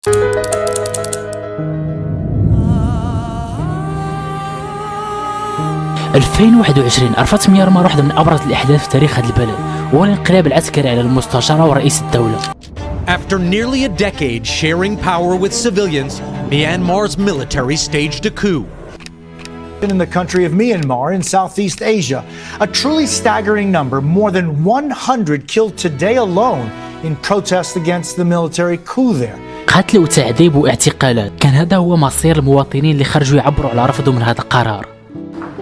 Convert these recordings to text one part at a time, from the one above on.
2021 عرفت ميانمار واحدة من أبرز الأحداث في تاريخ هذا البلد، وهو الانقلاب العسكري على المستشار ورئيس الدولة. After nearly a decade sharing power with civilians, Myanmar's military staged a coup. In the country of Myanmar in Southeast Asia, a truly staggering number, more than 100 killed today alone in protest against the military coup there. قتل وتعذيب واعتقالات، كان هذا هو مصير المواطنين اللي خرجوا يعبروا على رفضهم من هذا القرار.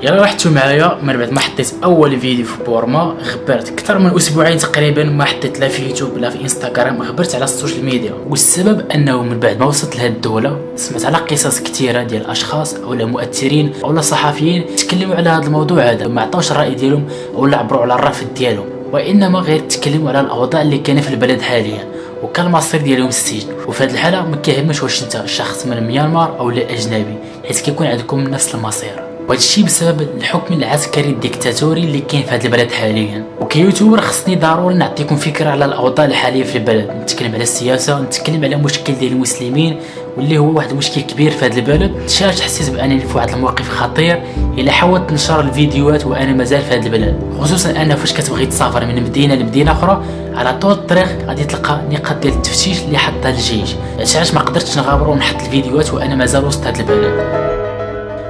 يلا رحتوا معايا من بعد ما حطيت اول فيديو في بورما، غبرت اكثر من اسبوعين تقريبا ما حطيت لا في يوتيوب لا في انستغرام، غبرت على السوشيال ميديا. والسبب انه من بعد ما وصلت لهذه الدوله سمعت على قصص كثيره ديال اشخاص اولا مؤثرين اولا صحفيين تكلموا على هذا الموضوع هذا، ما عطاوش الراي ديالهم ولا عبروا على الرفض ديالهم، وانما غير تكلموا على الاوضاع اللي كاينه في البلد حاليا وكان المصير ديالهم السجن. وفي هذه الحاله ما كيهمش واش انت شخص من ميانمار او لا اجنبي، حيت كيكون عندكم نفس المصير. وهذا الشيء بسبب الحكم العسكري الديكتاتوري اللي كاين في هذا البلد حاليا. وكيوتيوبر خصني ضروري نعطيكم فكره على الاوضاع الحاليه في البلد، نتكلم على السياسه، نتكلم على مشكل ديال المسلمين واللي هو واحد المشكل كبير في هذا البلد. شاش حسيت بانني في واحد الموقف خطير الا حاولت نشر الفيديوهات وانا مازال في هذا البلد، خصوصا انه فاش كتبغي تسافر من مدينه لمدينه اخرى على طول الطريق غادي تلقى نقاط ديال التفتيش اللي حطها الجيش. علاش ما قدرتش نغامر ونحط الفيديوهات وانا مازال وسط هذا البلد.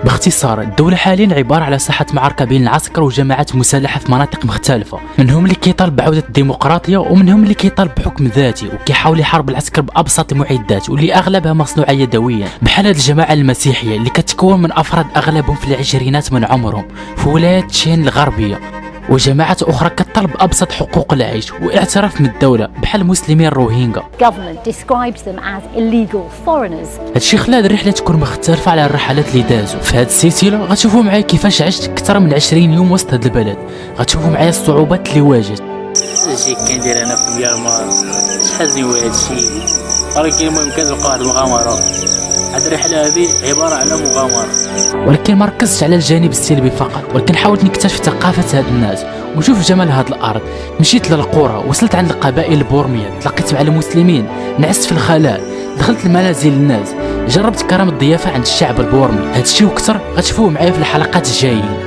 باختصار الدولة حاليا عبارة على ساحة معركة بين العسكر وجماعات مسلحة في مناطق مختلفة، منهم اللي كيطالب بعودة الديمقراطية ومنهم اللي كيطالب بحكم ذاتي وكيحاول يحارب العسكر بأبسط المعدات واللي أغلبها مصنوعة يدويا، بحال هذه الجماعة المسيحية اللي كتكون من أفراد أغلبهم في العشرينات من عمرهم في ولاية تشين الغربية، وجماعات أخرى كتطلب أبسط حقوق العيش واعتراف من الدولة بحال المسلمين الروهينغا. هادشي خلى هاد الرحلة تكون مختلفة على الرحلات اللي دازوا. في هاد السلسلة غتشوفوا معايا كيفاش عشت أكثر من 20 يوم وسط هاد البلد، غتشوفوا معايا الصعوبات اللي واجهت. هادشي كندير أنا في ميانمار، شحال زوين هادشي، ولكن المهم كنلقى واحد المغامرة. هاد الرحلة هذه عبارة على مغامرة، ولكن ما ركزتش على الجانب السلبي فقط، ولكن حاولت نكتشف ثقافة هاد الناس ونشوف جمال هاد الأرض. مشيت للقرى، وصلت عند القبائل البورمية، تلاقيت مع المسلمين، نعست في الخلاء، دخلت المنازل الناس، جربت كرم الضيافة عند الشعب البورمي. هادشي وكثر غتشوفوه معايا في الحلقات الجايين.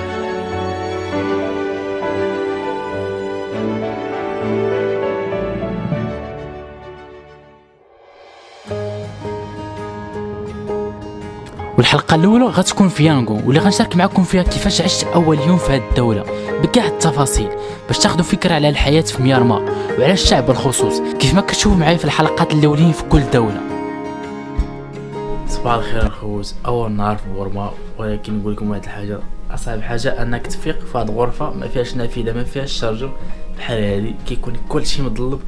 والحلقه الاولى غتكون في يانغون واللي غنشارك معكم فيها كيفاش عشت اول يوم في هذه الدوله بكاع التفاصيل باش تاخذوا فكره على الحياه في ميانمار وعلى الشعب بالخصوص، كيف ما كتشوفوا معايا في الحلقات الاولين في كل دوله. صباح الخير الخوت، اول نهار في بورما، ولكن نقول لكم واحد الحاجه، اصعب حاجه انك تفيق في هذه الغرفه ما فيهاش نافذه ما فيهاش شارجر بحال هذه، كيكون كلشي مضلب،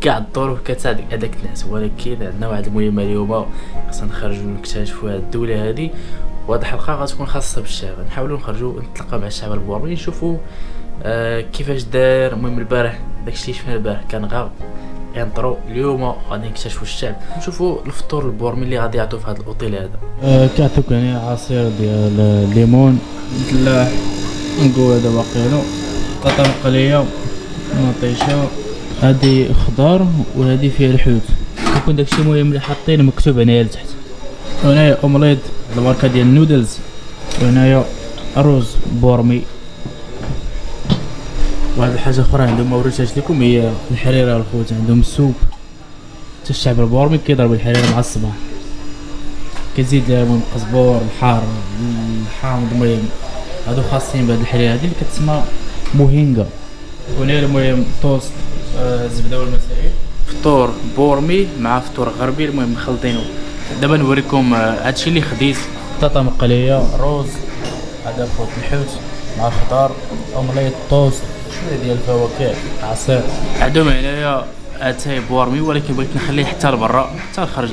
كاع الظروف كتساعد هذاك الناس. ولكن عندنا واحد المهمه اليوم، خصنا نخرجوا نكتشفوا هذه الدوله هذه، وهذه الحلقه غتكون خاصه بالشعب. نحاولوا نخرجوا نتلاقاو مع الشعب البورمي نشوفوا كيفاش داير. المهم البارح داكشي اللي شفنا البارح كان غا ينطروا، اليوم غادي نكتشفوا الشعب، نشوفوا الفطور البورمي اللي غادي يعطوا في هذا الاوتيل هذا. كيعطيوك يعني عصير ديال الليمون، دلاح، نقول هذا باقيلو، طاطا مقليه، مطيشه، هذه خضار وهذه فيها الحوت، يكون داكشي المهم اللي حاطين مكتوب هنايا لتحت. هنايا اومليت الماركه ديال النودلز، وهنايا رز بورمي. واحد الحاجه اخرى عندهم ما وريتهاش لكم هي الحريره الخوت، عندهم السوب. حتى الشعب البورمي كيضرب الحريره مع الصباح، كتزيد لها المهم قزبور، الحار، الحامض، المهم هادو خاصين بهاد الحريره هادي اللي كتسمى موهينغا. وهنا المهم توست، الزبده والمسائل، فطور بورمي مع فطور غربي، المهم مخلطينو. دابا نوريكم هادشي اللي خديت، طاطا مقليه، رز، هذا خوت الحوت مع الخضار، اومليت، توست، شويه ديال الفواكه، عصير. عندهم هنايا اتاي بورمي، ولكن بغيت نخليه حتى لبرا، حتى نخرج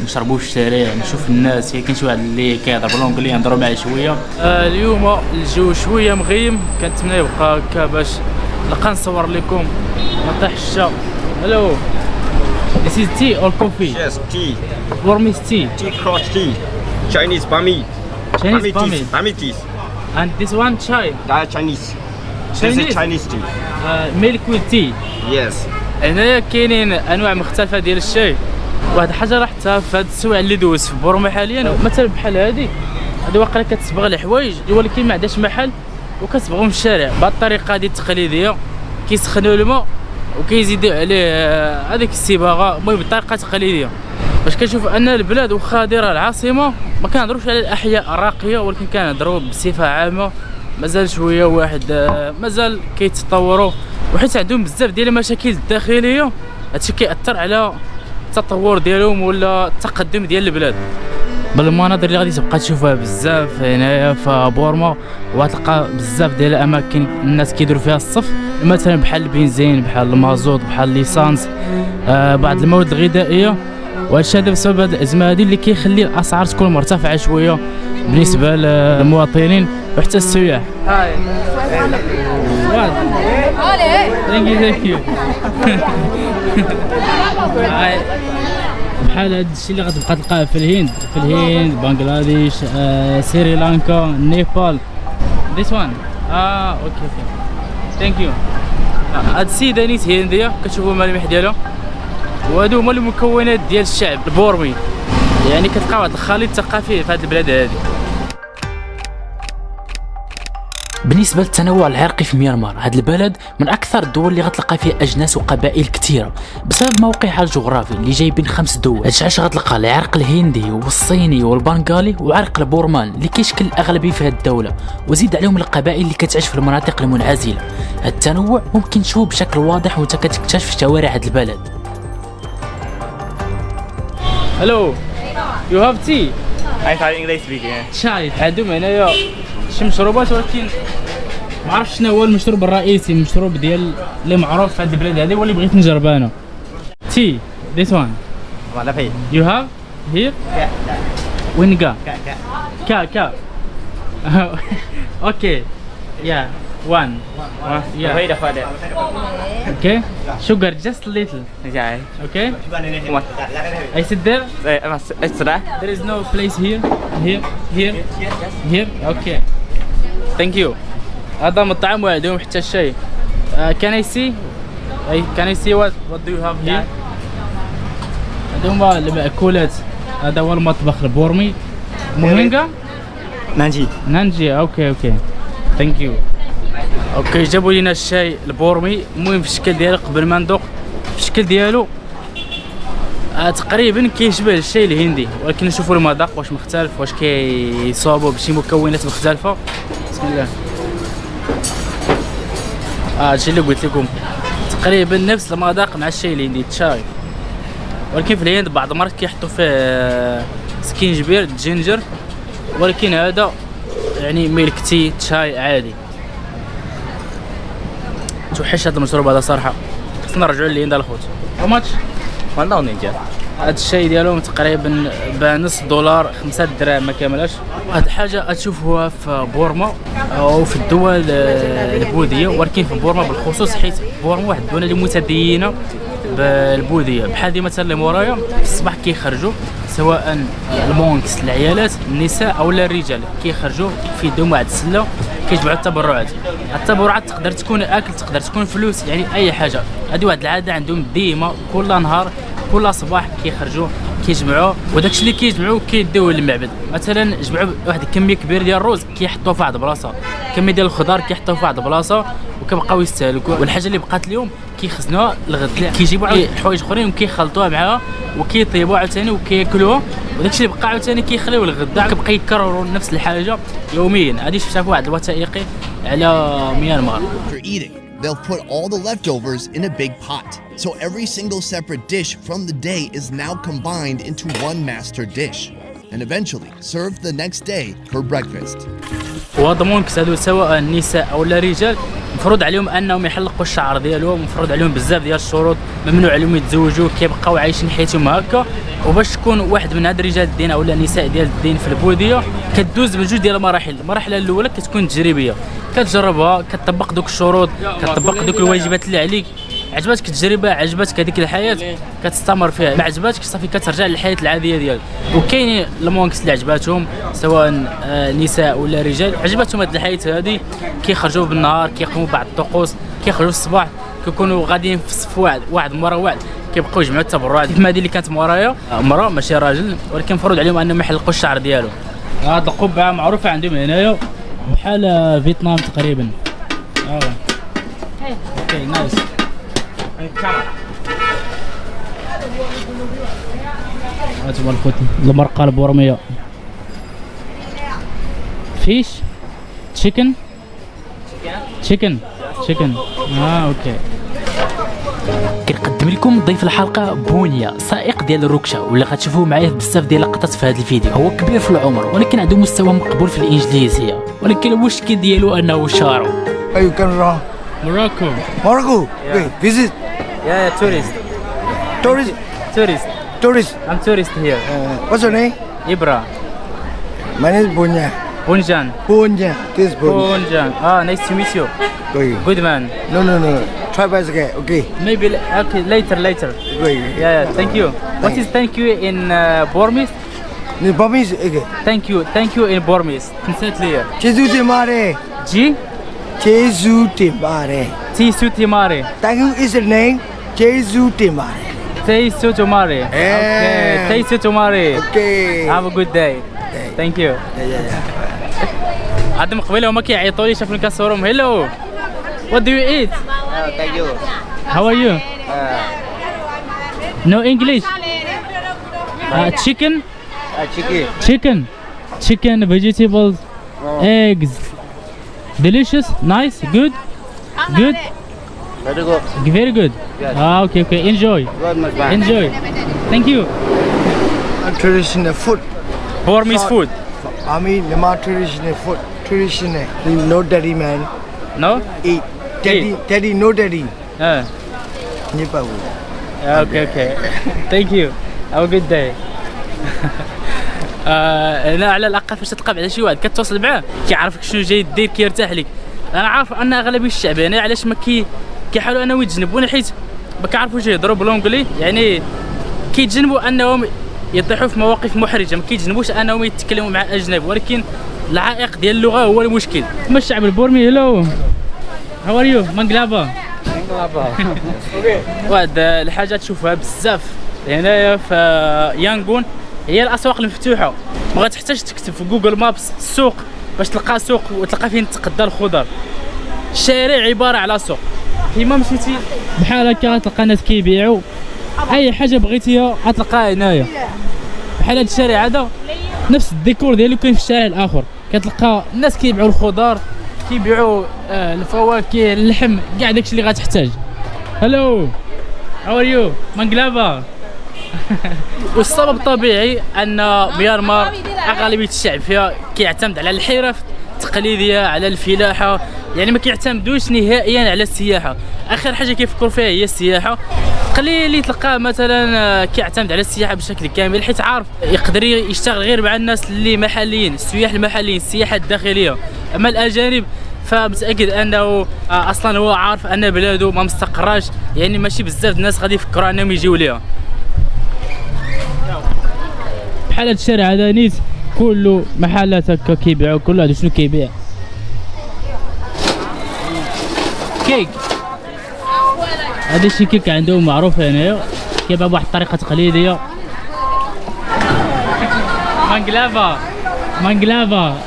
نشربوا في الشارع، نشوف الناس. كاين شي واحد اللي كيهضر بالونجلي نهضروا معاه شويه. اليوم الجو شويه مغيم، كنتمنى يبقى هكا باش نلقى نصور لكم ما طيحش الشتا. Hello, this is tea or coffee? Yes, tea. Burmese tea. Tea cross tea. Chinese Bami. Chinese Bami. Bami tea. And this one chai. Chinese. This Chinese? is Chinese tea. Milk with tea. Yes. هنايا كاينين انواع مختلفه ديال الشاي، واحد الحاجه لاحظتها في هاد السوايع اللي دوز في بورما حاليا، مثلا بحال هادي واقيلا كتصبغ الحوايج ولكن ما عندهاش محل وكتصبغهم في الشارع بهاد الطريقه هادي التقليديه، كيسخنوا الماء وكيزيدوا عليه هذيك الصباغه، المهم بالطريقه التقليديه. باش كنشوف ان البلاد واخا دايره العاصمه ما كنهضروش على الاحياء الراقيه، ولكن كنهضروا بصفه عامه مازال شويه واحد مازال كيتطوروا، وحيت عندهم بزاف ديال المشاكل الداخليه هادشي كيأثر على التطور ديالهم ولا التقدم ديال البلاد. بالمناظر اللي غادي تبقى تشوفها بزاف هنايا في بورما، وغتلقى بزاف ديال الاماكن الناس كيديروا فيها الصف، مثلا بحال البنزين، بحال المازوت، بحال الليسانس، بعض المواد الغذائيه. وهادشي هذا بسبب هاد الازمه هادي اللي كيخلي الاسعار تكون مرتفعه شويه بالنسبه للمواطنين وحتى السياح. هاي ثانك يو بحال هاد الشيء اللي غتبقى تلقاه في الهند، بنغلاديش، سريلانكا، نيبال. This one اوكي ثانك يو. هاد السيده نيت هنديه كتشوفوا الملامح ديالها، وهادو هما المكونات ديال الشعب البورمي، يعني كتلقى واحد الخليط ثقافي في هاد البلاد هادي. بالنسبه للتنوع العرقي في ميانمار، هذا البلد من اكثر الدول اللي غتلقى فيها اجناس وقبائل كثيره بسبب موقعها الجغرافي اللي جاي بين 5 دول. هادشي غتلقى العرق الهندي والصيني والبنغالي وعرق البورمان اللي كيشكل الاغلبيه في هذه الدوله، وزيد عليهم القبائل اللي كتعيش في المناطق المنعزله. هذا التنوع ممكن تشوفه بشكل واضح وانت كتكتشف في شوارع هذا البلد. Hello, you have tea? I thought English speaking. شاي. عندهم هنايا شي مشروبات، ولكن ما عرفتش شنو هو المشروب الرئيسي، المشروب ديال اللي معروف في هذه البلاد هذه واللي بغيت نجرب انا. تي this one. What is You have here? وينكا كا اوكي يا one. Yeah. Wait for that. Okay. Sugar just a little. Yeah. Okay. Come on. I sit there. Extra. There is no place here. Here. Okay. Thank you. هذا مطعم وعندهم حتى الشاي. Can I see? Can I see what do you have here? عندهم المأكولات. هذا هو المطبخ البورمي. موهينغا؟ نانجي. اوكي. Thank you. اوكي جابوا لينا الشاي البورمي، المهم في الشكل ديالو قبل ما ندوق في الشكل ديالو تقريبا كيشبه الشاي الهندي، ولكن نشوفوا المذاق واش مختلف، واش كيصاوبوا بشي مكونات مختلفه. بسم الله. هادشي اللي قلت لكم تقريبا نفس المذاق مع الشاي الهندي الشاي، ولكن في الهند بعض المرات كيحطوا فيه سكينجبير جينجر، ولكن هذا يعني ميلك تي شاي عادي. توحش هذا المشروب هذا صراحه، خصنا نرجعوا للهند الخوت. هاو ماتش 1000 نينجا. هاد الشاي ديالهم تقريبا بنص دولار، 5 دراهم ما كاملاش. وهاد الحاجه تشوفوها في بورما او في الدول البوذيه، ولكن في بورما بالخصوص حيت بورما واحد الدوله اللي متدينه بالبوذيه. بحال ديما مثلا اللي مورايا في الصباح كيخرجوا سواء المونكس العيالات النساء او الرجال كيخرجوا في يدهم واحد السله كيجمعوا التبرعات. التبرعات تقدر تكون اكل، تقدر تكون فلوس، يعني اي حاجه. هذه واحد العاده عندهم ديما كل نهار كل صباح كيخرجوا كيجمعوا، وداكشي اللي كيجمعوا كيديوه للمعبد. مثلا جمعوا واحد الكميه كبيره ديال الرز كيحطوه في واحد البلاصه، كميه ديال الخضار كيحطوه في واحد البلاصه وكيبقاو يستهلكوا، والحاجه اللي بقات اليوم كيخزنوها للغد، كيجيبوا حوايج اخرين وكيخلطوها معاها وكيطيبوها عاوتاني وكياكلوها، وداكشي اللي بقى عاوتاني كيخليوه للغدا، كيبقى يكرروا نفس الحاجه يوميا. هذه شفتها في واحد الوثائقي على ميانمار. For eating, they'll put all the leftovers in a big pot. So every single separate dish from the day is now combined into one master dish and eventually served the next day for breakfast. وهذا مونكس هادو سواء النساء او الرجال مفروض عليهم انهم يحلقوا الشعر ديالهم، مفروض عليهم بزاف ديال الشروط، ممنوع عليهم يتزوجوا، كيبقاو عايشين حياتهم هكا. وباش تكون واحد من هاد رجال الدين او النساء ديال الدين في البوذيه كدوز بجوج ديال المراحل. المرحله الاولى كتكون تجريبيه، كتجربها، كتطبق دوك الشروط، كتطبق دوك الواجبات اللي عليك. عجباتك التجربه، عجباتك هذيك الحياه، كتستمر فيها. ما عجباتك صافي كترجع للحياه العاديه ديالك. وكاينين المونكس اللي عجباتهم سواء نساء ولا رجال، عجباتهم هذه الحياه هذه، كيخرجوا بالنهار، كيقوموا بعض الطقوس، كيخرجوا في الصباح، كيكونوا غاديين في صف واحد مورا واحد كيبقاو يجمعوا التبرعات. كيف ما هذه اللي كانت مورايا مرا ماشي راجل، ولكن مفروض عليهم انهم يحلقوا الشعر ديالو. هاد القبعه معروفه عندهم هنايا بحال فيتنام تقريبا. اوكي نايس. هانتوما الخوت المرقه البورميه. فيش تشيكن اوكي. كنقدم لكم ضيف الحلقه بونيا، سائق ديال الركشه، واللي غتشوفوه معايا بزاف ديال اللقطات في هذا الفيديو. هو كبير في العمر ولكن عنده مستوى مقبول في الانجليزيه، ولكن المشكل ديالو انه شارو. Are you coming from? موراكو. Morocco? Okay, visit. Yeah, tourist. Tourist? Tourist. I'm tourist here. What's your name? Ibra. My name is Bunya. Punjan. Bunya. This is Bunya. Punjan. Nice to meet you. Okay. Good man. No. Try once again. Okay. Maybe okay later. Okay. Yeah, thank you. What is thank you in Burmese? The Burmese. Okay. Thank you in Burmese. Translate here. Jesu Timare. G Jesu Timare. T Sutimare. Thank you is the name. Jesu Timare. Tay Sutumare. Okay. Tay Sutumare. Okay. Have a good day. Thank you. عاد من قبيله هما كيعيطوا لي شافوني كنصورهم. هيلو what do you eat? Thank you. How are you? No English. Chicken, vegetables, eggs. Delicious, nice, good. Very good. Okay. Enjoy. Thank you. Traditional food. Burmese food. I mean, Myanmar traditional food. Traditional. No daddy man. No? Eat. Daddy, no daddy. Nipa. Okay. Thank you. Have a good day. انا على الاقل فاش تلقى على شي واحد كتواصل معاه كيعرفك شنو جاي دير كيرتاح لك. انا عارف ان اغلبيه الشعب هنا علاش ما كيحاولوا انهم يتجنبوني، حيت ما كيعرفوش يهضروا بالونجلي، يعني كيتجنبوا انهم يطيحوا في مواقف محرجه، ما كيتجنبوش انهم يتكلموا مع اجنبي، ولكن العائق ديال اللغه هو المشكل. ما الشعب البورمي. هلو هاو ار يو مانغلابا. واحد الحاجه تشوفها بزاف هنايا في يانغون هي الاسواق المفتوحه. ما غتحتاج تكتب في جوجل مابس السوق باش تلقى سوق وتلقى فين تقدى الخضر. الشارع عباره على سوق، كيما مشيتي بحال هكا غتلقى ناس كيبيعوا اي حاجه بغيتيها غتلقاها هنايا. بحال هاد الشارع هذا نفس الديكور ديالو كاين في الشارع الاخر، كتلقى الناس كيبيعوا الخضار، كيبيعوا الفواكه، اللحم، كاع داكشي اللي غتحتاج. هلو هاو ار يو مانغلافا. والسبب طبيعي ان ميانمار اغلبيه الشعب فيها كيعتمد على الحرف التقليديه، على الفلاحه، يعني ما كيعتمدوش نهائيا على السياحه. اخر حاجه كيفكروا فيها هي السياحه. قليل اللي تلقاه مثلا كيعتمد على السياحه بشكل كامل، حيت عارف يقدر يشتغل غير مع الناس اللي محليين، السياح المحليين، السياحه الداخليه. اما الاجانب فمتاكد انه اصلا هو عارف ان بلاده ما مستقراش، يعني ماشي بزاف الناس غادي يفكروا انهم يجيو ليها. بحال هاد الشارع هذا نيت كله محلات هكا كيبيعوا، كل هذا شنو كيبيع؟ كيك. هذا شي كيك عندهم معروف هنايا، كيبيع بواحد الطريقه تقليديه. مانغلافا.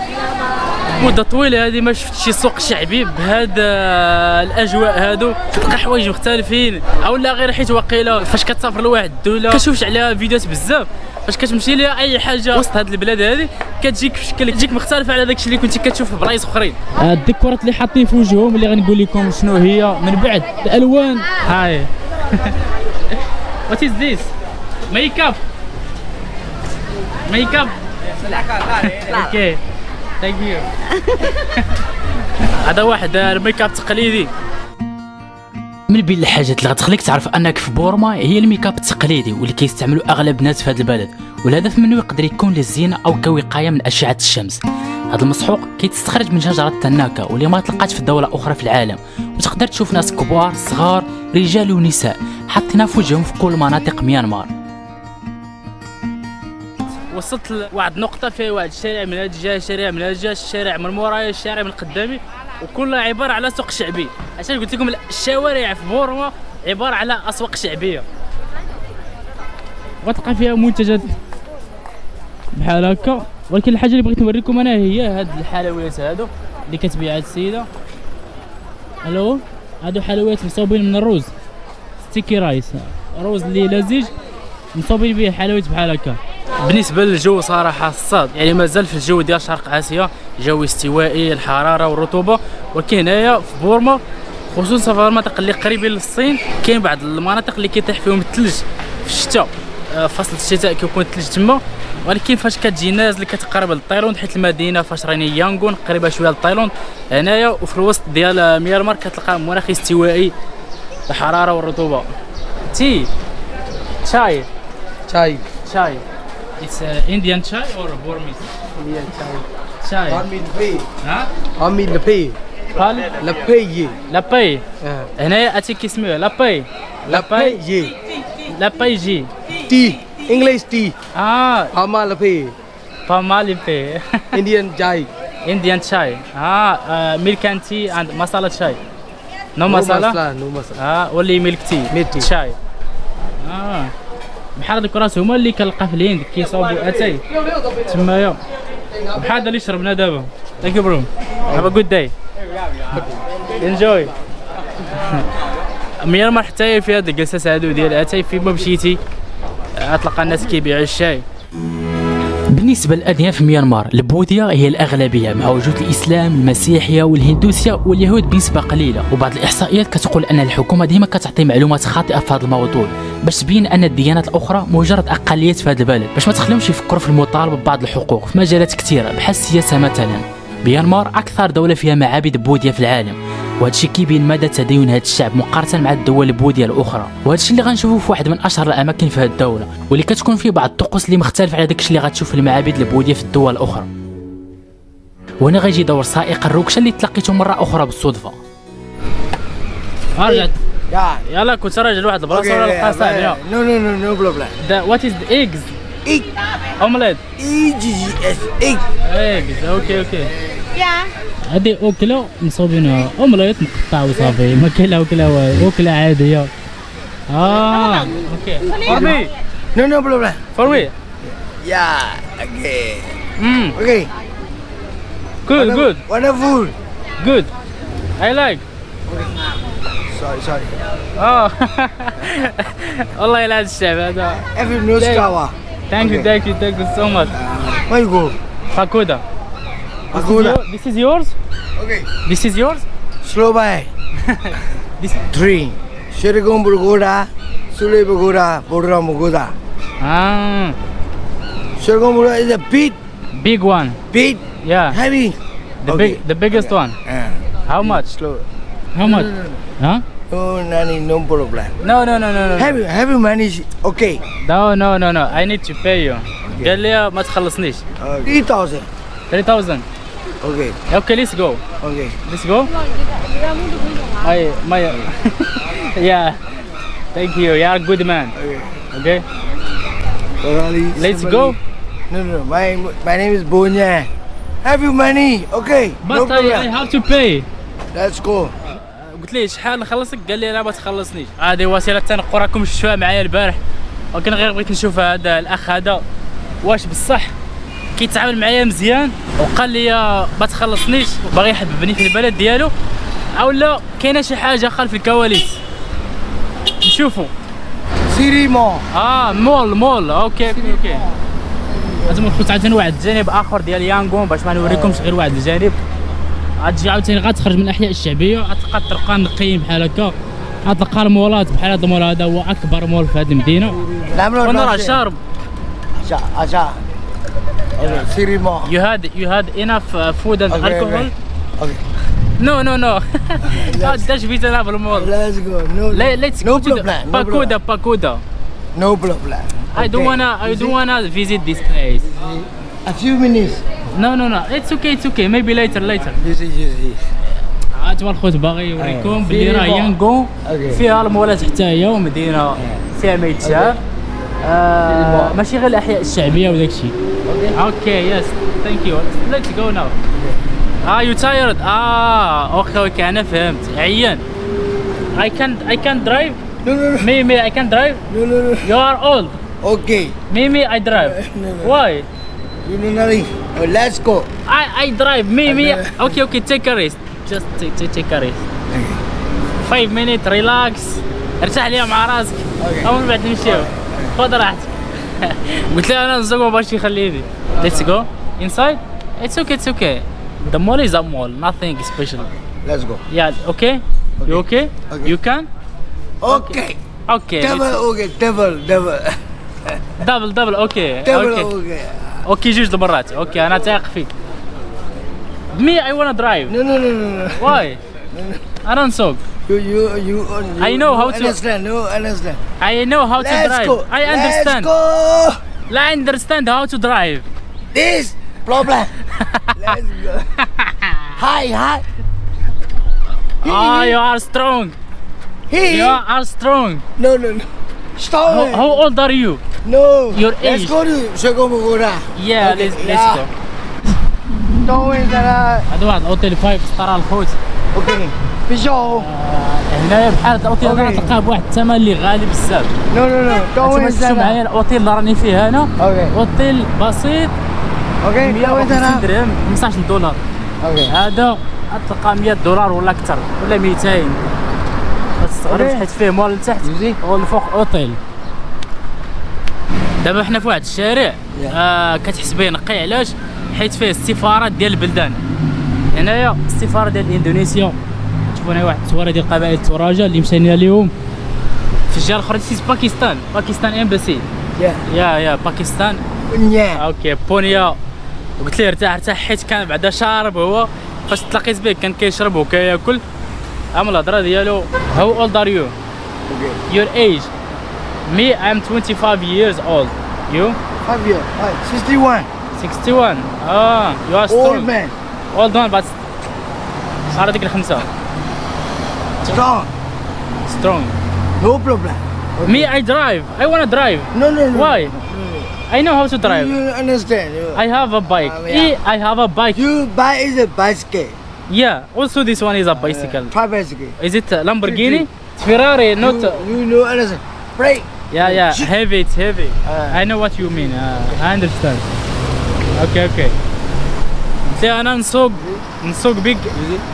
مده طويله هذه ما شفت شي سوق شعبي بهاد الاجواء هادو، تلقى حوايج مختلفين، او لا غير حيت واقيلا فاش كتسافر لواحد الدوله كتشوفش عليها فيديوهات بزاف، فاش كتمشي ليها اي حاجه وسط هاد البلاد هذه كتجيك في شكل تجيك مختلفه على داكشي اللي كنتي كتشوف في بلايص اخرين. الديكورات اللي حاطين في وجههم اللي غنقول لكم شنو هي من بعد، الالوان. هاي وات از ذيس؟ ميك اب. اوكي ثانك يو. هذا واحد الميك اب تقليدي. من بين الحاجات اللي غتخليك تعرف انك في بورما هي الميك اب التقليدي واللي كيستعملوا اغلب الناس في هذا البلد، والهدف منه يقدر يكون للزينه او كوقايه من اشعه الشمس. هذا المسحوق كيتستخرج من شجره التناكا واللي ما تلقاتش في دوله اخرى في العالم، وتقدر تشوف ناس كبار صغار رجال ونساء حاطينها في وجههم في كل مناطق ميانمار. وصلت لواحد النقطه فيها واحد الشارع من هاد الجهه، شارع من هاد الجهه، الشارع من مورايا، الشارع من قدامي، وكلها عباره على سوق شعبي. عشان قلت لكم الشوارع في بورما عباره على اسواق شعبيه وتلقى فيها منتجات بحال هكا. ولكن الحاجه اللي بغيت نوريكم انا هي هاد الحلويات هادو اللي كتبيع هاد السيده. الو هادو حلويات مصوبين من الروز، ستيكي رايس، روز اللي لزج مصوبين به حلويات بحال هكا. بالنسبه للجو صراحه الصاد يعني مازال في الجو ديال شرق اسيا، جو استوائي، الحراره والرطوبه. ولكن هنايا في بورما خصوصا في المناطق اللي قريبين للصين كاين بعض المناطق اللي كيطيح فيهم الثلج في الشتاء. فصل الشتاء كيكون الثلج تما. ولكن فاش كتجي نازل كتقرب لتايلاند حيت المدينه فاش راني يانغون قريبه شويه لتايلاند هنايا، وفي الوسط ديال ميانمار كتلقى مناخ استوائي، الحراره والرطوبه. تي شاي Chai. شاي It's Indian chai or Burmese? Indian chai. Chai. Ami lepe. ها؟ Ami lepe. قال Lepe ye. لاباي. هنايا اتي كيسميوه لاباي. Lepe ye. لاباي جي. Tea. English tea. اه Ama lepe. فمالي بي. Indian chai. Indian chai. milk and tea and masala chai. No No masala. masala. No masala. only milk tea. Milk tea. شاي. بحال هذوك راس هما اللي كنلقى في الهند كيصاوبوا اتاي تمايا بحال هذا اللي شربنا دابا. ثانك يو برو. هاف ا جود داي. انجوي. ميانمار حتى هي في هاد الجلسات هادو ديال اتاي فين ما مشيتي غتلقى الناس كيبيعوا الشاي. بالنسبة للأديان في ميانمار البوذية هي الأغلبية مع وجود الإسلام، المسيحية والهندوسية واليهود بنسبة قليلة. وبعض الإحصائيات كتقول أن الحكومة ديما كتعطي معلومات خاطئة في هذا الموضوع باش تبين أن الديانات الأخرى مجرد أقليات في هذا البلد، باش ما تخليهمش يفكروا في المطالبة ببعض الحقوق في مجالات كثيرة بحال السياسة مثلا. ميانمار أكثر دولة فيها معابد بوذية في العالم، وهذا الشيء كيبين مدى تدين هذا الشعب مقارنه مع الدول البوذيه الاخرى. وهذا الشيء اللي غنشوفوه في واحد من اشهر الاماكن في هذه الدوله، واللي كتكون فيه بعض الطقوس اللي مختلفه على داكشي اللي غتشوف في المعابد البوذيه في الدول الاخرى. وهنا غيجي دور سائق الروكشه اللي تلاقيته مره اخرى بالصدفه. رجعت Yeah. يلا كنت راجل واحد البلاصه ولا لقى صاحبي. No problem. وات از ايجز Egg. اومليت EGS. Egg. ايجز. اوكي هادي أكلة مصوبينها أومليت مقطع وصافي، ما كاين لا أكلة عادية. اوكي فور مي No problem. فور مي. Yeah. Okay. Okay. جود Wonderful. جود اي لايك. Sorry. والله لا الشعب هذا. Every no scawa. ثانك يو سو ماتش. Where you go? Pagoda. Pagoda. This is yours? Okay. This is yours? Slow by. This 3. Shirigom Pagoda. Sule Pagoda. Bodra Pagoda. Shirigom Pagoda is a big one. big, Yeah. heavy. The biggest one. How much? Slow. How much؟ ها؟ No problem. No. Heavy money is okay. No. I need to pay you. قال لي ما تخلصنيش. 3,000. 3,000. Okay. Okay, let's go. Okay. Let's go. My yeah. Thank you. You are a good man. Okay. Let's go. No. My name is Bonya. Have you money? Okay. But no I problem. have to pay. Let's go. قلت ليه شحال نخلصك؟ قال لي لا ما تخلصنيش. هذه وسيله التنقل راكم شفتوها معايا البارح، ولكن غير بغيت نشوف هذا الاخ هذا واش بصح كيتعامل معايا مزيان وقال لي ما تخلصنيش باغي يحببني في البلد ديالو، او لا كاينه شي حاجه خلف الكواليس. نشوفوا. City Mall. مول. اوكي. لازم نخص عاوتاني واحد جانب اخر ديال يانغون باش ما نوريكمش غير واحد الجانب. غتجي عاوتاني غتخرج من الاحياء الشعبيه غتلقى الطرقان نقيين بحال هكا، غتلقى المولات بحال هذا المول هذا هو اكبر مول في هذه المدينه. وانا راه شارب. Acha. Okay. City Mall. You had enough food and alcohol? Okay. No. داش بيتنا بالمول. Let's go. Let's No go to the problem. Pagoda. No problem. I don't wanna visit this place. A few minutes. No. It's okay. Maybe later. This is. عاد الخوت باغي يوريكم بلي راه يانغون فيها المولات حتى هي ومدينه فيها ما يتشاف. ماشي غير الاحياء الشعبيه وداك الشيء. اوكي يس ثانك يو. ليتس جو ناو. you tired. اوكي انا فهمت. عيان. I can drive. No, no, no. Me I can drive. No, no, no. You are old. Okay. Me I drive. No, no. Why? You know nothing. Let's go. I drive. Me. drive. Okay, take a rest. Just take a rest. 5 minutes relax. ارتاح ليها مع راسك. Okay. اول بعد نمشيو. خذ راحتك. قلت له انا نزوق ما باش يخليني. Let's go inside. It's okay. The mall is a mall. Nothing special. Let's go. Yeah. Okay. You okay? Okay. You can? Okay. Okay. Double. Okay. Double. Okay. Double. Okay. Okay. اوكي جوج المرات. اوكي انا تايق فيك. Me I wanna drive. No. Why? انا نسوق. You. I know how to- understand. No, understand. I know how to Let's drive. go. I understand. Let's go. لا I understand how to drive. This problem. Let's go. Hi. You are strong. Hey. You are strong. No. Stop it. How old are you? No. Your Let's age. go to Segomogora. Yeah, Okay. let's go. Don't wait that. هذا واحد اوتيل 5 ستار الخوت. Okay. Bisho. هنايا بحال هذا الاوتيل هذا Okay. تلقاه بواحد الثمن اللي غالي بزاف. No. Don't انتما wait شفتوا معايا that. الاوتيل اللي راني فيه انا. Okay. اوتيل بسيط Okay. Don't wait 150 that. درهم 15 دولار. Okay. هذا تلقى 100 دولار ولا اكثر ولا 200. تستغرب Okay. حيت فيه مول لتحت والفوق اوتيل. دابا حنا في واحد الشارع كتحس به نقي. علاش؟ حيت فيه السفارات ديال البلدان. هنايا السفاره ديال اندونيسيا. تشوفوا هنا واحد التصويره ديال قبائل التوراجه اللي مشينا ليهم. في الجهه الاخرى تيس باكستان امباسي. يا باكستان. Yeah. اوكي بونيا. قلت ليه ارتاح حيت كان بعدا شارب هو. فاش تلاقيت به كان كيشرب وكياكل. عمل الهضره ديالو. How old are you? Okay. Your age? Me, I'm 25 years old. You? 5 years. 61. 61. You are strong. Old man. Old man, but صار ديك الخمسة. Strong. Strong. No problem. Me, I drive. I wanna drive. No. Why? I know how to drive. You understand? I have a bike. Yeah. I have a bike. You buy is a bicycle. Yeah. Also, this one is a bicycle. Try bicycle. Is it a Lamborghini? It's Ferrari, not. You know understand? Brake. Yeah. Heavy. It's heavy. I know what you mean. I understand. Okay. انا نسوق بيك.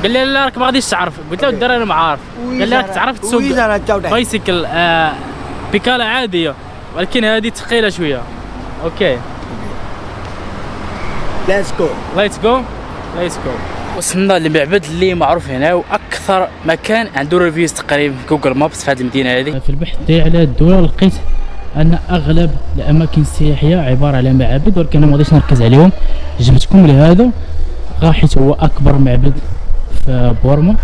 قال لي لا راك ما غاديش تعرف. قلت له الدراري انا ما عارف. قال لي راك تعرف تسوق بايسيكل بيكالا عاديه ولكن هذه ثقيله شويه. اوكي Let's go. وصلنا لمعبد اللي معروف هنا واكثر مكان عنده ريفيوز تقريبا في جوجل مابس في هذه المدينه هذه. في البحث ديالي على الدولة لقيت ان اغلب الاماكن السياحيه عباره على معابد، ولكن انا ما غاديش نركز عليهم. جبتكم لهذا حيت هو اكبر معبد في بورما.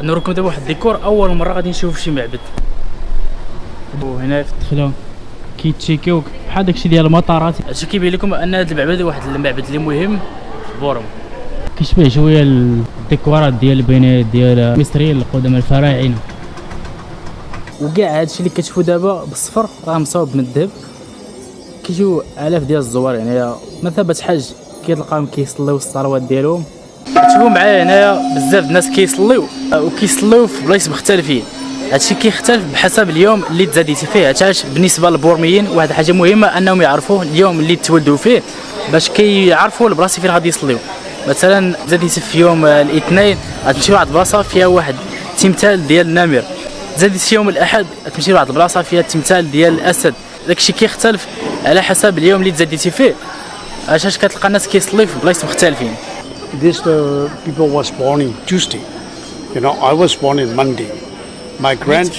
نوريكم دابا واحد الديكور اول مره غادي نشوف شي معبد. وهنا في دخلوا كيتشيكيوك بحال داكشي ديال المطارات. هادشي كيبين لكم ان هذا المعبد واحد المعبد اللي مهم في بورما. كيشبه شويه الديكورات ديال البنايات ديال المصريين القدماء الفراعنه. وكاع هادشي اللي كتشوفوا دابا بالصفر راه مصاوب من الذهب. كيجيو الاف ديال الزوار هنايا مثابه حج كيتلقاهم كيصليو الصلوات ديالهم. تشوفوا معايا هنايا بزاف الناس كيصليو وكيصليو في بلايص مختلفين. هادشي كيختلف بحسب اليوم اللي تزاديتي فيه. علاش بالنسبه للبورميين واحد الحاجه مهمه انهم يعرفوا اليوم اللي تولدوا فيه باش كيعرفوا البلاصه فين غادي يصليو. مثلا تزاديتي في يوم الاثنين غتمشي لواحد البلاصه فيها واحد التمثال ديال النمر. تزاديتي يوم الاحد غتمشي لواحد البلاصه فيها التمثال ديال الاسد. داكشي كيختلف على حسب اليوم اللي تزاديتي فيه. علاش كتلقى الناس كيصليو في بلايص مختلفين. This people was born in Tuesday. You know, I was born in Monday. My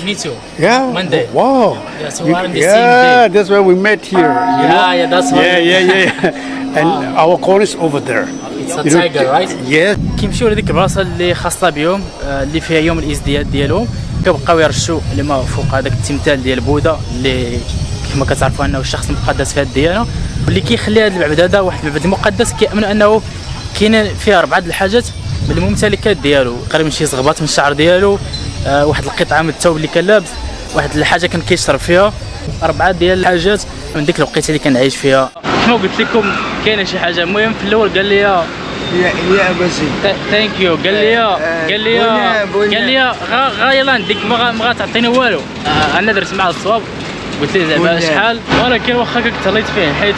Me too. Yeah. Monday. Wow. Yeah, so we're on the same Yeah, day. that's where we met here. You know? Yeah, that's right. Yeah. And our corn is over there. It's a You know, tiger, right? Yes. كيمشيو لديك البلاصه اللي خاصه بهم اللي فيها يوم الازدياد ديالهم. كيبقاو يرشوا الماء فوق هذاك التمثال ديال بوذا اللي كما كتعرفوا انه الشخص المقدس في هذه الديانه، واللي كيخلي هذا المعبد هذا واحد المعبد مقدس. كيامنوا انه كاين فيه 4 الحاجات من الممتلكات ديالو، تقريبا شي زغبات من الشعر ديالو، واحد القطعه من الثوب اللي كان لابس، واحد الحاجه كان كيشرب فيها، 4 ديال الحاجات من ديك الوقيته اللي كان عايش فيها. كما قلت لكم كاينه شي حاجه مهم. في الاول قال لي يا بسي. ثانك يو. قال لي غا ديك ما غتعطيني والو. انا درت معاه الصواب، قلت لي زعما شحال، ولكن واخا كنت تهليت فيه حيت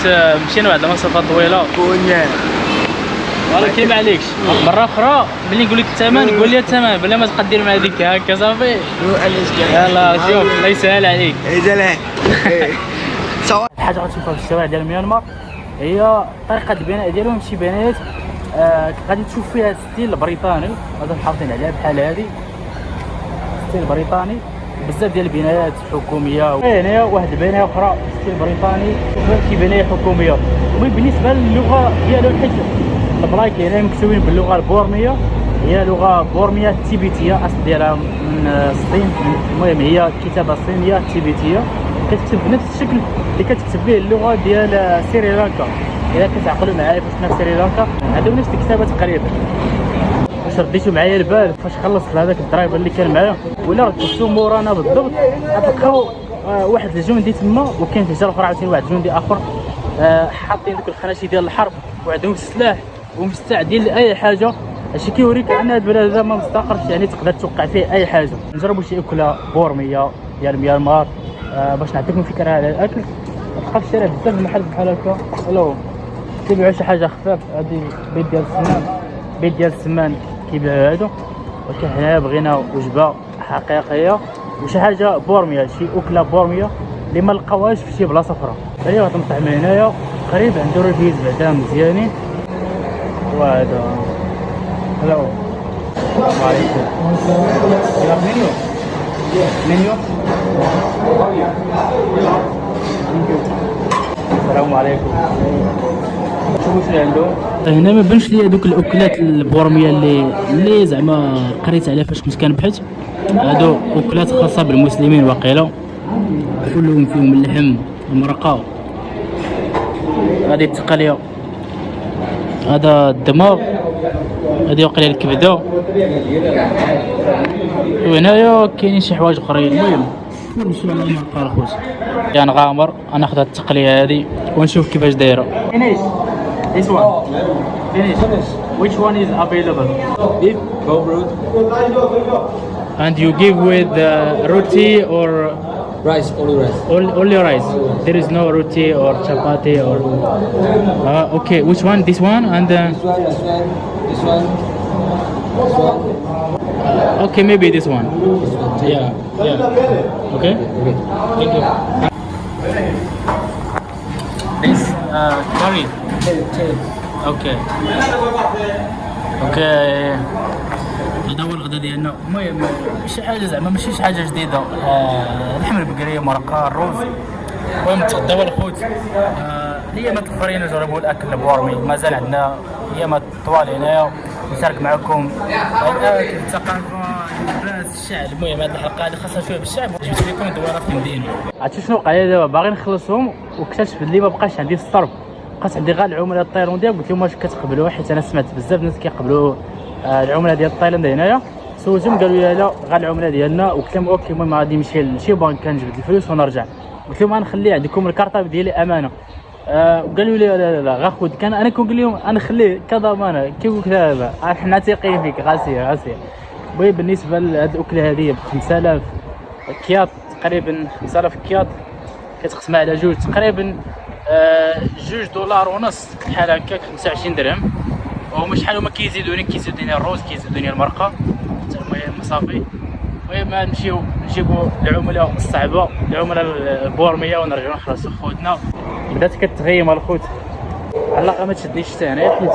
مشينا واحد المسافه طويله. ولكن ما عليكش، مره اخرى ملي نقول لك الثمن قول لي الثمن بلا ما تبقى دير مع ديك هكا صافي. يلا شوف الله يسهل عليك. حاجه غتشوفها في الشوارع ديال ميانمار هي طريقه البناء ديالهم، شي بنايات غادي تشوف فيها الستيل البريطاني، هذا محافظين عليها بحال هذه الستيل البريطاني. بزاف ديال البنايات حكوميه، هنايا واحد البنايه اخرى ستيل بريطاني، شي بنايه حكوميه. المهم بالنسبه للغه ديالهم، حيت البلايك هنا مكتوبين باللغه البورميه، هي لغه بورميه تيبيتيه، اصل ديالها من الصين. المهم هي كتابه صينيه تيبيتيه، كتكتب بنفس الشكل اللي كتكتب به اللغه ديال سريلانكا. الا كتعقلوا معايا فاش كنا في سريلانكا عندهم نفس الكتابه تقريبا. واش رديتوا معايا البال فاش خلصت هذاك الدرايفر اللي كان معايا، ولا رديتوا مورانا بالضبط غتلقاو واحد الجندي تما، وكاين في الجهه الاخرى عاوتاني واحد الجندي اخر حاطين دوك الخناشي ديال الحرب وعندهم السلاح ومستعدين لاي حاجه. هادشي كيوريك ان هاد البلاد هذا ما مستقرش، يعني تقدر توقع فيه اي حاجه. نجربوا شي اكله بورميه ديال ميانمار باش نعطيكم فكره على الاكل. تلقى في الشارع بزاف المحل بحال هكا، الو كيبيعوا شي حاجه خفاف. هادي بيت ديال السمان كيبيعوا هادو، ولكن حنايا بغينا وجبه حقيقيه وشي حاجه بورميه، شي اكله بورميه اللي ما لقاوهاش في شي بلاصه اخرى. هي غتنطع من هنايا قريب عنده ريفيز بعدا مزيانين. وهذا الو السلام عليكم. منيو السلام عليكم. شوفوا شنو عنده هنا. ما بانش لي دوك الاكلات البورميه اللي زعما قريت عليها فاش كنت كنبحث. هادو اكلات خاصه بالمسلمين واقيلا، كلهم فيهم اللحم، المرقه، هذه التقليه، هذا الدماغ، هذه وقيله الكبده، وهنايا كاينين شي حوايج اخرين. المهم نمشيو على المرقه الخوت. يعني غامر ناخذ هاد التقليه هذه ونشوف كيفاش دايره. Finish this one. Finish. Which one is available? Beef, goat. And you give with roti or Rice, only rice. only rice. There is no roti or chapati or. Okay, which one? This one and. This one. Okay, maybe this one. Yeah. Okay. Thank you. This curry. Okay. هذا هو الغدا ديالنا. المهم شي حاجه زعما ماشي شي حاجه جديده، اللحم البقريه، مرقه، الرز. المهم تغداو الخوت. ايامات الاخرين نجربوا الاكل البورمي، مازال عندنا ايامات طوال هنايا نشارك معكم الاكل، الثقافه، اللباس، الشعب. المهم هذه الحلقه هذه خاصها شويه بالشعب، جبت لكم دويرات في المدينه. عرفتوا شنو وقع لي دابا؟ باغي نخلصهم واكتشفت بلي ما بقاش عندي الصرف، بقات عندي غير العمله التايلانديه. قلت لهم واش كتقبلوها؟ حيت انا سمعت بزاف الناس كيقبلوا العمله ديال تايلاند هنايا. سولتهم قالوا لي لا غير العمله ديالنا. وقلت لهم اوكي، المهم غادي نمشي لشي بنك كنجبد الفلوس ونرجع. قلت لهم غنخلي عندكم الكارطه ديالي امانه. قالوا لي لا غا خذ. انا كنقول لهم انا نخليه كضمانه. كيقول لك لا حنا ثقين فيك، غاسيه. المهم بالنسبه لهاد الاكله هذه ب 5000 كياط تقريبا، 5000 كياط كتقسمها على جوج تقريبا $2.50 بحال هكاك، 25 درهم. وهما شحال هما كيزيدوني الرز، كيزيدوني المرقه، حتى المهم صافي. المهم نجيبوا العمله الصعبه، العمله البورميه، ونرجعوا نخلصوا خوتنا. بدات كتغيم الخوت، علاقه ما تشدنيش حتى هنايا، حيت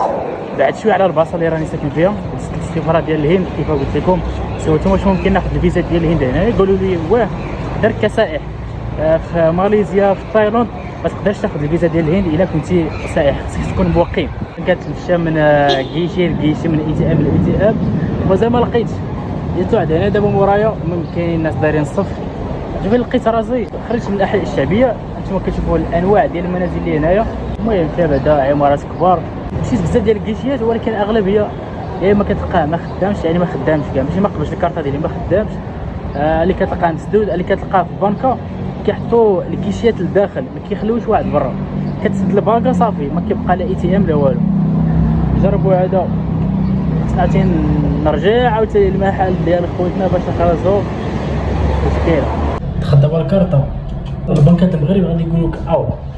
بعد شويه على البلاصه اللي راني ساكن فيها. دزت الاستفاره ديال الهند كيف قلت لكم، سولتهم واش ممكن ناخذ الفيزا ديال الهند هنايا. قالوا لي واه دار كسائح في ماليزيا، في تايلاند ما تقدرش تاخذ الفيزا ديال الهند الا كنتي سائح، خصك تكون مقيم. كتمشى من كيشي لكيشي، من اي تي ام لاي تي ام، ومازال ما لقيتش. جيت واحد هنا دابا مورايا، كاينين الناس دايرين الصف. شوف لقيت راسي خرجت من الاحياء الشعبيه. انتم كتشوفوا الانواع ديال المنازل اللي هنايا، المهم فيها بعدا عمارات كبار. مشيت بزاف ديال الكيشيات، ولكن اغلبيه يا اما كتلقاه ما خدامش، يعني ما خدامش كاع، ماشي ما قبلش الكارطه ديالي، ما خدامش. اللي كتلقاه مسدود، اللي كتلقاه في البنكه كيحطوا الكيشيات لداخل، ما كيخليوش واحد برا. كتسد البنكه صافي، ما كيبقى لا اي تي ام لا والو. نجربوا هذا ساعتين نرجع عاوتاني المحل ديال خوتنا باش نخلصوا مشكله. دخل دابا الكارطه البنكات المغرب غادي يقولوا لك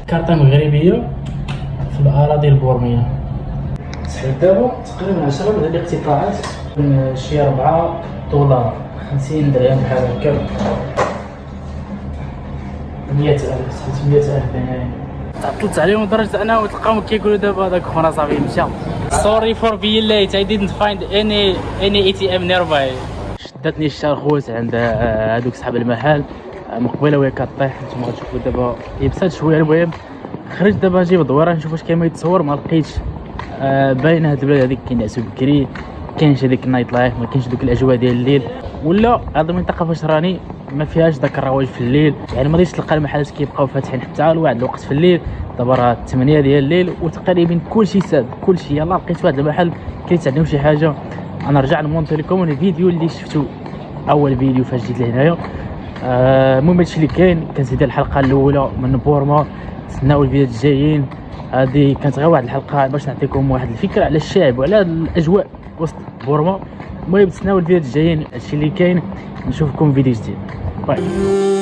كارطه مغربيه في الاراضي البورميه. سحبت دابا تقريبا 10 من هذه الاقتطاعات من شي 4 دولار 50 درهم بحال هكا 100,000 سحبت 100,000 هنايا. تعطلت عليهم لدرجه انهم تلقاهم كيقولوا دابا هذاك خونا صافي مشى. Sorry for being late. I didn't find any ATM nearby. شدتني الشرخوت عند هذوك صحاب المحل من قبيله وهي كطيح. نتوما غتشوفوا دابا يبسات شويه. المهم خرجت دابا نجيب الدويره نشوف واش كاين ما يتصور. ما لقيتش. باين هاد البلاد هذيك كينعسوا بكري، كاينش هذيك النايت لايف، ما كاينش دوك الاجواء ديال الليل، ولا هاد المنطقه فاش راني ما فيهاش داك الرواج في الليل. يعني ما غاديش تلقى المحلات كيبقاو فاتحين حتى لواحد الوقت في الليل. دابا راه 8 ديال الليل وتقريبا كلشي ساد كلشي. يلاه لقيت واحد المحل كيتعلموا شي حاجه. انا نرجع نمونتي لكم الفيديو اللي شفتو اول فيديو فاش جيت لهنايا. المهم هادشي اللي كاين. كنزيد الحلقه الاولى من بورما. تسناو الفيديوهات الجايين. هذه كانت غير واحد الحلقه باش نعطيكم واحد الفكره على الشعب وعلى الاجواء وسط بورما. المهم تسناو الفيديوهات الجايين. هادشي اللي كاين. نشوفكم فيديو جديد. باي.